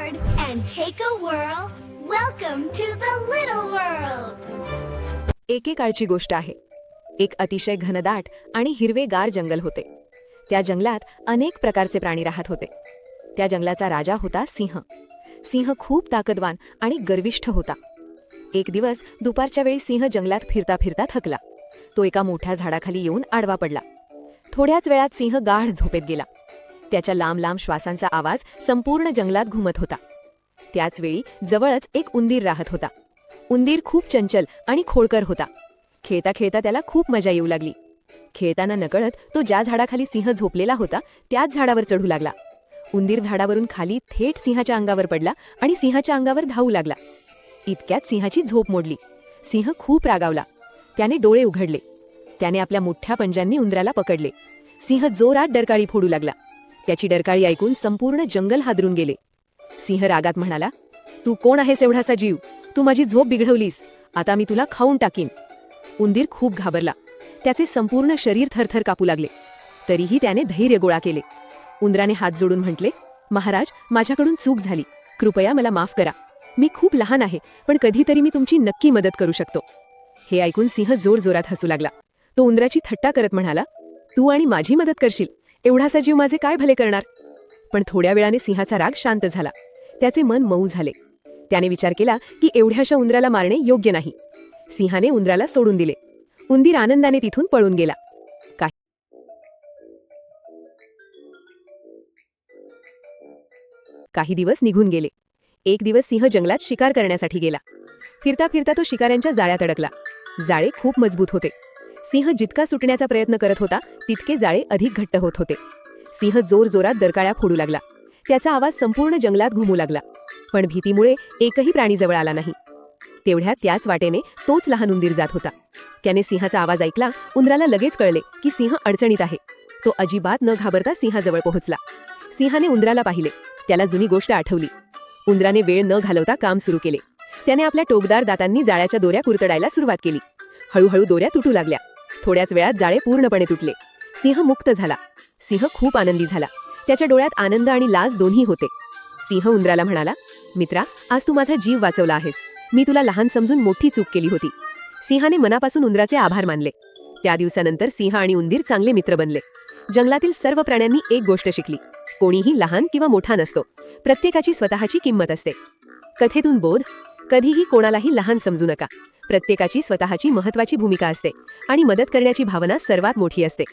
aboard and take a whirl. Welcome to the little world. एकेकाळची गोष्ट आहे. एक अतिशय घनदाट आणि हिरवेगार जंगल होते. त्या जंगलात अनेक प्रकारचे प्राणी राहत होते. त्या जंगलाचा राजा होता सिंह. सिंह खूप ताकदवान आणि गर्विष्ठ होता. एक दिवस दुपारच्या वेळी सिंह जंगलात फिरता फिरता थकला. तो एका मोठ्या झाडाखाली येऊन आडवा पडला. थोड्याच वेळात सिंह गाढ झोपेत गेला. त्याच्या लांब लांब श्वासांचा आवाज संपूर्ण जंगलात घुमत होता. त्याचवेळी जवळच एक उंदीर राहत होता. उंदीर खूप चंचल आणि खोडकर होता. खेळता खेळता त्याला खूप मजा येऊ लागली. खेळताना नकळत तो ज्या झाडाखाली सिंह झोपलेला होता त्याच झाडावर चढू लागला. उंदीर झाडावरून खाली थेट सिंहाच्या अंगावर पडला आणि सिंहाच्या अंगावर धावू लागला. इतक्यात सिंहाची झोप मोडली. सिंह खूप रागावला. त्याने डोळे उघडले. त्याने आपल्या मोठ्या पंजांनी उंदराला पकडले. सिंह जोरात डरकाळी फोडू लागला. त्याची डरकाळी ऐकून संपूर्ण जंगल हादरून गेले. सिंह रागात म्हणाला, "तू कोण आहेस एवढासा जीव? तू माझी झोप बिघडवलीस. आता मी तुला खाऊन टाकीन." उंदीर खूप घाबरला. त्याचे संपूर्ण शरीर थरथर कापू लागले. तरीही त्याने धैर्य गोळा केले. उंदराने हात जोडून म्हटले, "महाराज, माझ्याकडून चूक झाली. कृपया मला माफ करा. मी खूप लहान आहे, पण कधीतरी मी तुमची नक्की मदत करू शकतो." हे ऐकून सिंह जोरजोरात हसू लागला. तो उंदराची थट्टा करत म्हणाला, "तू आणि माझी मदत करशील? एवढासा जीव माझे काय भले करणार?" पण थोड्या वेळाने सिंहाचा राग शांत झाला. त्याचे मन मऊ झाले. त्याने विचार केला की एवढ्याशा उंदराला मारणे योग्य नाही. सिंहाने उंदराला सोडून दिले. उंदीर आनंदाने तिथून पळून गेला. काही दिवस निघून गेले. एक दिवस सिंह जंगलात शिकार करण्यासाठी गेला. फिरता फिरता तो शिकाऱ्यांच्या जाळ्यात अडकला. जाळे खूप मजबूत होते. सिंह जितका सुटण्याचा प्रयत्न करत होता तितके जाळे अधिक घट्ट होत होते. सिंह जोरजोरात डरकाळ्या फोडू लागला. त्याचा आवाज संपूर्ण जंगलात घुमू लागला. पण भीतीमुळे एकही प्राणी जवळ आला नाही. तेवढ्यात त्याच वाटेने तोच लहान उंदीर जात होता. त्याने सिंहाचा आवाज ऐकला. उंदराला लगेच कळले की सिंह अडचणीत आहे. तो अजिबात न घाबरता सिंहाजवळ पोहोचला. सिंहाने उंदराला पाहिले. त्याला जुनी गोष्ट आठवली. उंदराने वेळ न घालवता काम सुरू केले. त्याने आपल्या टोकदार दातांनी जाळ्याच्या दोऱ्या कुरतडायला सुरुवात केली. हळूहळू दोऱ्या तुटू लागल्या. थोड्याच वेळात जाळे पूर्णपणे तुटले. सिंह मुक्त झाला. सिंह खूप आनंदी झाला. त्याच्या डोळ्यात आनंद आणि लाज दोन्ही होते. सिंह उंदराला म्हणाला, "मित्रा, आज तू माझा जीव वाचवला आहेस. मी तुला लहान समजून मोठी चूक केली होती." सिंहाने मनापासून उंदराचे आभार मानले. त्या दिवसानंतर सिंह आणि उंदीर चांगले मित्र बनले. जंगलातील सर्व प्राण्यांनी एक गोष्ट शिकली, कोणीही लहान किंवा मोठा नसतो. प्रत्येकाची स्वतःची किंमत असते. कथेतून बोध: कधीही कोणालाही लहान समजू नका. प्रत्येकाची स्वतःची महत्त्वाची भूमिका असते आणि मदत करण्याची भावना सर्वात मोठी असते.